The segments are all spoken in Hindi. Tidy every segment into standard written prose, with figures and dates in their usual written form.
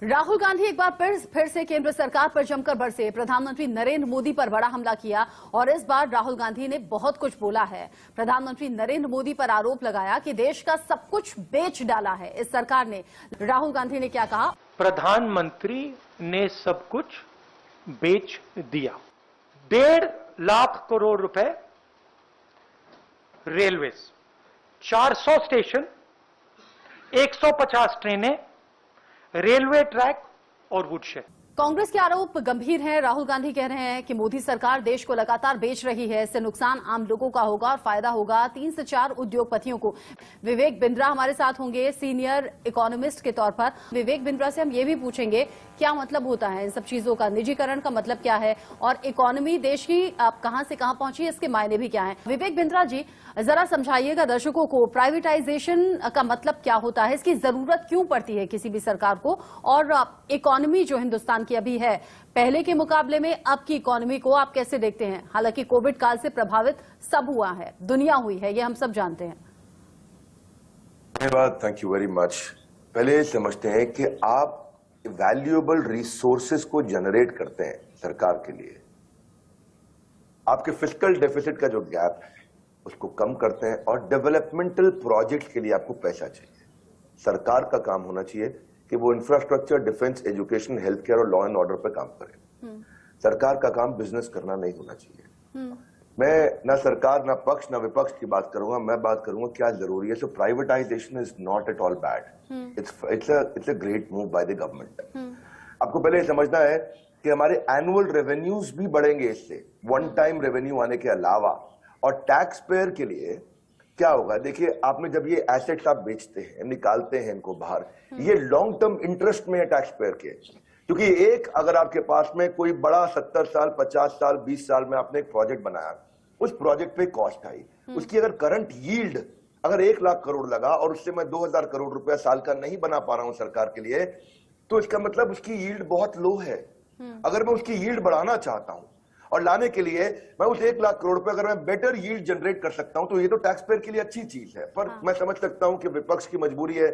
राहुल गांधी एक बार फिर से केंद्र सरकार पर जमकर बरसे। प्रधानमंत्री नरेंद्र मोदी पर बड़ा हमला किया और इस बार राहुल गांधी ने बहुत कुछ बोला है। प्रधानमंत्री नरेंद्र मोदी पर आरोप लगाया कि देश का सब कुछ बेच डाला है इस सरकार ने। राहुल गांधी ने क्या कहा? प्रधानमंत्री ने सब कुछ बेच दिया। 1.5 लाख करोड़ रुपए रेलवेज, 400 स्टेशन, 150 ट्रेनें, रेलवे ट्रैक और वुडशेड। कांग्रेस के आरोप गंभीर हैं। राहुल गांधी कह रहे हैं कि मोदी सरकार देश को लगातार बेच रही है। इससे नुकसान आम लोगों का होगा और फायदा होगा 3 से 4 उद्योगपतियों को। विवेक बिंद्रा हमारे साथ होंगे सीनियर इकोनॉमिस्ट के तौर पर। विवेक बिंद्रा से हम ये भी पूछेंगे क्या मतलब होता है इन सब चीजों का, निजीकरण का मतलब क्या है और इकोनॉमी देश की आप कहां से कहां पहुंची है, इसके मायने भी क्या है। विवेक बिंद्रा जी जरा समझाइएगा दर्शकों को, प्राइवेटाइजेशन का मतलब क्या होता है, इसकी जरूरत क्यों पड़ती है किसी भी सरकार को, और इकोनॉमी जो हिंदुस्तान की अभी है पहले के मुकाबले में अब की इकोनॉमी को आप कैसे देखते हैं? हालांकि कोविड काल से प्रभावित सब हुआ है, दुनिया हुई है, ये हम सब जानते हैं। धन्यवाद, थैंक यू वेरी मच। पहले समझते हैं कि आप वैल्यूएबल रिसोर्सेज को जनरेट करते हैं सरकार के लिए, आपके फिस्कल डेफिसिट का जो गैप है उसको कम करते हैं और डेवलपमेंटल प्रोजेक्ट के लिए आपको पैसा चाहिए। सरकार का काम होना चाहिए कि वो infrastructure, defence, education, health care और लॉ एंड ऑर्डर पर काम करे। सरकार का काम बिजनेस करना नहीं होना चाहिए। मैं ना सरकार, ना पक्ष, ना विपक्ष की बात करूंगा, मैं बात करूंगा क्या जरूरी है। So privatisation is not at all bad, it's a great move by the government. आपको पहले समझना है कि हमारे एनुअल रेवेन्यूज भी बढ़ेंगे इससे, वन टाइम रेवेन्यू आने के अलावा। और टैक्स पेयर के लिए क्या होगा, देखिए आपने जब ये एसेट्स आप बेचते हैं, निकालते हैं इनको बाहर, ये लॉन्ग टर्म इंटरेस्ट में है टैक्स पेयर के। क्योंकि एक अगर आपके पास में कोई बड़ा 70 साल, 50 साल, 20 साल में आपने एक प्रोजेक्ट बनाया, उस प्रोजेक्ट पे कॉस्ट आई, उसकी अगर करंट यील्ड अगर 1 लाख करोड़ लगा और उससे मैं 2000 करोड़ रुपया साल का नहीं बना पा रहा हूं सरकार के लिए, तो इसका मतलब उसकी यील्ड बहुत लो है। अगर मैं उसकी यील्ड बढ़ाना चाहता हूं और लाने के लिए मैं उस 1 लाख करोड़ रुपए अगर मैं बेटर यील्ड जनरेट कर सकता हूं, तो ये तो टैक्स पेयर के लिए अच्छी चीज है। पर मैं समझ सकता हूं कि विपक्ष की मजबूरी है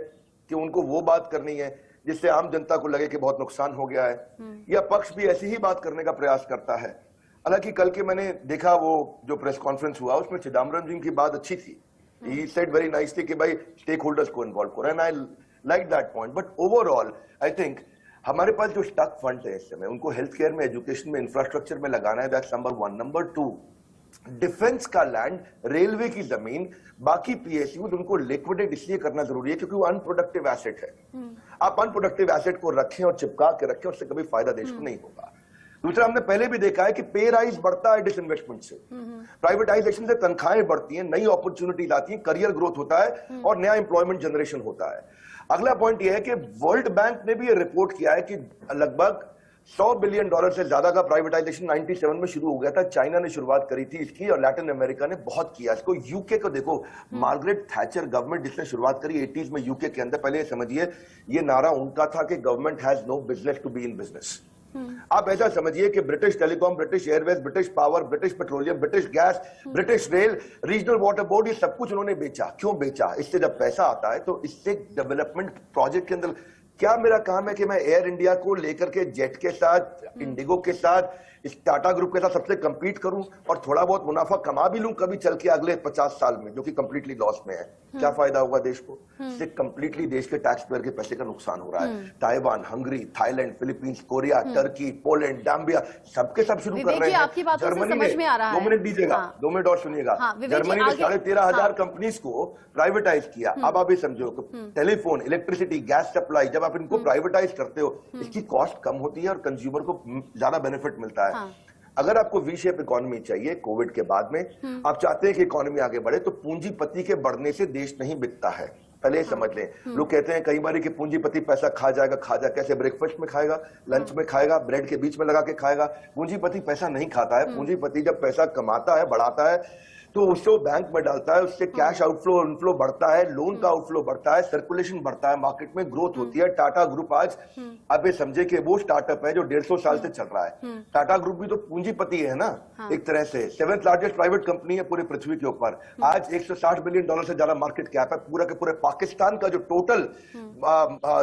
कि उनको वो बात करनी है जिससे आम जनता को लगे कि बहुत नुकसान हो गया है, या पक्ष भी ऐसी ही बात करने का प्रयास करता है। हालांकि कल के मैंने देखा वो जो प्रेस कॉन्फ्रेंस हुआ उसमें चिदम्बरम जी की बात अच्छी थी। ही सेड वेरी नाइसली कि भाई स्टेक होल्डर्स को इन्वॉल्व करो, and I like that point. But overall I think हमारे पास जो स्टक फंड है इस समय, उनको हेल्थ केयर में, एजुकेशन में, इंफ्रास्ट्रक्चर में लगाना है। That's number 1। नंबर 2, डिफेंस का लैंड, रेलवे की जमीन, बाकी पीएसयू, उनको लिक्विडेट इसलिए करना जरूरी है क्योंकि वो अनप्रोडक्टिव एसेट है। आप अनप्रोडक्टिव एसेट को रखें और चिपका के रखें, उससे कभी फायदा देश को नहीं होगा। दूसरा, हमने पहले भी देखा है कि पे राइज बढ़ता है डिसइन्वेस्टमेंट से, प्राइवेटाइजेशन से तनख्वाहें बढ़ती हैं, नई अपॉर्चुनिटीज आती हैं, करियर ग्रोथ होता है और नया इंप्लॉयमेंट जनरेशन होता है। अगला पॉइंट यह है कि वर्ल्ड बैंक ने भी ये रिपोर्ट किया है कि लगभग $100 बिलियन से ज्यादा का प्राइवेटाइजेशन 97 में शुरू हो गया था। चाइना ने शुरुआत करी थी इसकी और लैटिन अमेरिका ने बहुत किया इसको। यूके को देखो, मार्गरेट थैचर गवर्नमेंट जिसने शुरुआत करी 80s में यूके के अंदर, पहले समझिए ये नारा उनका था कि government has no business to be in business. आप ऐसा समझिए कि British Telecom, British Airways, British Power, British Petroleum, British Gas, British Rail, regional water board, ये सब कुछ उन्होंने बेचा। क्यों बेचा? इससे जब पैसा आता है तो इससे डेवलपमेंट प्रोजेक्ट के अंदर क्या मेरा काम है कि मैं एयर इंडिया को लेकर के जेट के साथ, इंडिगो के साथ, इस टाटा ग्रुप के साथ सबसे कंपीट करूं और थोड़ा बहुत मुनाफा कमा भी लूं कभी चल के अगले 50 साल में, जो कि कंप्लीटली लॉस में है। क्या फायदा होगा देश को? इससे कंप्लीटली देश के टैक्स पेयर के पैसे का नुकसान हो रहा है। Taiwan, Hungary, Thailand, Philippines, Korea, Turkey, Poland, Zambia, सबके सब शुरू कर रहे हैं। जर्मनी ने, 2 मिनट दीजिएगा, 2 मिनट और सुनिएगा। जर्मनी ने 13,500 कंपनीज को प्राइवेटाइज किया। अब आप ये समझो, टेलीफोन, इलेक्ट्रिसिटी, गैस सप्लाई, जब आप इनको प्राइवेटाइज करते हो इसकी कॉस्ट कम होती है और कंज्यूमर को ज्यादा बेनिफिट मिलता है। अगर आपको वी शेप इकोनॉमी चाहिए कोविड के बाद में, आप चाहते हैं कि इकोनॉमी आगे बढ़े, तो पूंजीपति के बढ़ने से देश नहीं बिकता है। पहले समझ लें। लोग कहते हैं कई बार कि पूंजीपति पैसा खा जाएगा। कैसे? ब्रेकफास्ट में खाएगा, लंच में खाएगा, ब्रेड के बीच में लगा के खाएगा। पूंजीपति पैसा नहीं खाता है। पूंजीपति जब पैसा कमाता है, बढ़ाता है, तो उससे वो बैंक में डालता है, उससे कैश आउटफ्लो इनफ्लो बढ़ता है, लोन का आउटफ्लो बढ़ता है, सर्कुलेशन बढ़ता है, मार्केट में ग्रोथ होती है। टाटा ग्रुप आज अब ये समझे कि वो स्टार्टअप है जो 150 साल से चल रहा है। टाटा ग्रुप भी तो पूंजीपति है ना, एक तरह से 7th लार्जेस्ट प्राइवेट कंपनी है पूरे पृथ्वी के ऊपर। आज $160 बिलियन से ज्यादा मार्केट कैप है। पूरा के पूरे पाकिस्तान का जो टोटल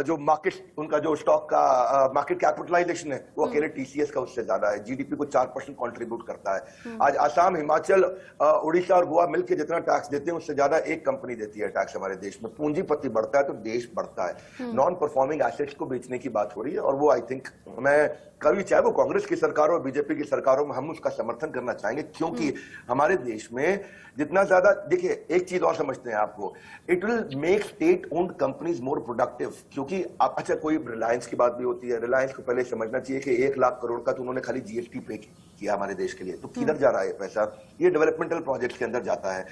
जो मार्केट उनका जो स्टॉक का मार्केट कैपिटलाइजेशन है वो अकेले टीसीएस का उससे ज्यादा है। जीडीपी को 4% कंट्रीब्यूट करता है। आज आसाम, हिमाचल, उड़ीसा और गोवा मिलकर जितना टैक्स देते हैं उससे ज्यादा एक कंपनी देती है टैक्स हमारे देश में। पूंजीपति बढ़ता है तो देश बढ़ता है। नॉन परफॉर्मिंग एसेट्स को बेचने की बात हो रही है और वो आई थिंक मैं कभी चाहे वो कांग्रेस की सरकार और बीजेपी की सरकारों में हम उसका समर्थन करना चाहेंगे, क्योंकि हमारे देश में जितना ज्यादा देखिए एक चीज और समझते हैं आपको, it will make state owned companies more productive. क्योंकि आप अच्छा कोई रिलायंस की बात भी होती है, रिलायंस को पहले समझना चाहिए कि 1 लाख करोड़ का तो उन्होंने खाली जीएसटी पे किया हमारे देश के लिए, तो किधर जा रहा है पैसा? ये डेवलपमेंटल प्रोजेक्ट्स के अंदर जाता है।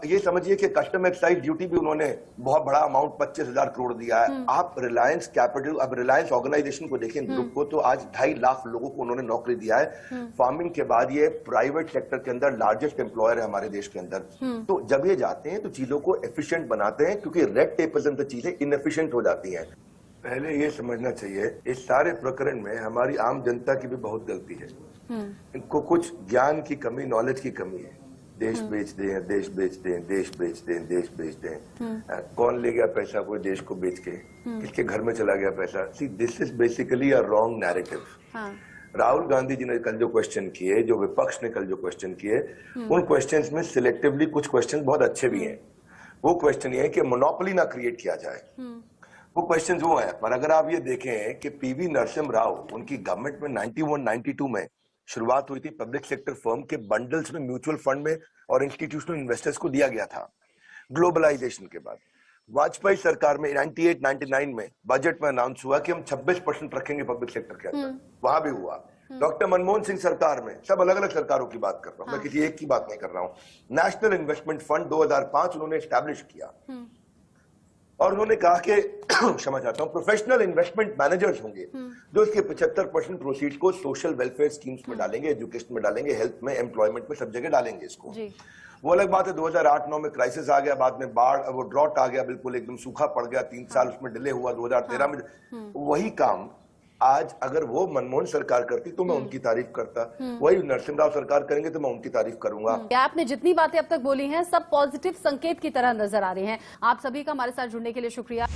ये समझिए कि कस्टम एक्साइज ड्यूटी भी उन्होंने बहुत बड़ा अमाउंट 25,000 करोड़ दिया है। आप रिलायंस कैपिटल, अब रिलायंस ऑर्गेनाइजेशन को देखें, ग्रुप को, तो आज 2.5 लाख लोगों को उन्होंने नौकरी दिया है। फार्मिंग के बाद ये प्राइवेट सेक्टर के अंदर लार्जेस्ट एम्प्लॉयर है हमारे देश के अंदर। तो जब ये जाते हैं तो चीजों को एफिशिएंट बनाते हैं, क्योंकि रेड टेप से चीजें इनएफिशिएंट हो जाती हैं। पहले ये समझना चाहिए इस सारे प्रकरण में हमारी आम जनता की भी बहुत गलती है। इनको कुछ ज्ञान की कमी, नॉलेज की कमी है। देश बेच दें, देश बेच दें, देश बेच दें, देश बेच दें। कौन ले गया पैसा कोई देश को बेच के? किसके घर में चला गया पैसा? See, this is basically a wrong narrative. Rahul Gandhi ji ने कल जो क्वेश्चन किए, जो विपक्ष ने कल जो क्वेश्चन किए, उन क्वेश्चंस में सिलेक्टिवली कुछ क्वेश्चन बहुत अच्छे भी हैं। वो क्वेश्चन ये है कि मोनोपोली ना क्रिएट किया जाए, वो क्वेश्चन वो है। पर अगर आप ये देखें कि पीवी नरसिम्हा राव, उनकी गवर्नमेंट में 91-92 में शुरुआत हुई थी, पब्लिक सेक्टर फर्म के बंडल्स में म्यूचुअल फंड में और इंस्टीट्यूशनल इन्वेस्टर्स को दिया गया था ग्लोबलाइजेशन के बाद। वाजपेयी सरकार में 98-99 में बजट में अनाउंस हुआ कि हम 26% रखेंगे पब्लिक सेक्टर के अंदर, वहां भी हुआ। डॉक्टर मनमोहन सिंह सरकार में, सब अलग अलग सरकारों की बात कर रहा हूं, मैं किसी एक की बात नहीं कर रहा हूं। नेशनल इन्वेस्टमेंट फंड 2005 उन्होंने एस्टैब्लिश किया और उन्होंने कहा कि क्षमा चाहता हूं, प्रोफेशनल इन्वेस्टमेंट मैनेजर्स होंगे जो इसके 75% प्रोसीड्स को सोशल वेलफेयर स्कीम्स में डालेंगे, एजुकेशन में डालेंगे, हेल्थ में, एम्प्लॉयमेंट में, सब जगह डालेंगे इसको। वो अलग बात है 2008-9 में क्राइसिस आ गया, बाद में बाढ़, वो ड्रॉट आ गया, बिल्कुल एकदम सूखा पड़ गया, 3 साल उसमें डिले हुआ। 2013 में वही काम आज अगर वो मनमोहन सरकार करती तो मैं उनकी तारीफ करता, वही नरसिम्हा राव सरकार करेंगे तो मैं उनकी तारीफ करूंगा। आपने जितनी बातें अब तक बोली हैं सब पॉजिटिव संकेत की तरह नजर आ रहे हैं। आप सभी का हमारे साथ जुड़ने के लिए शुक्रिया।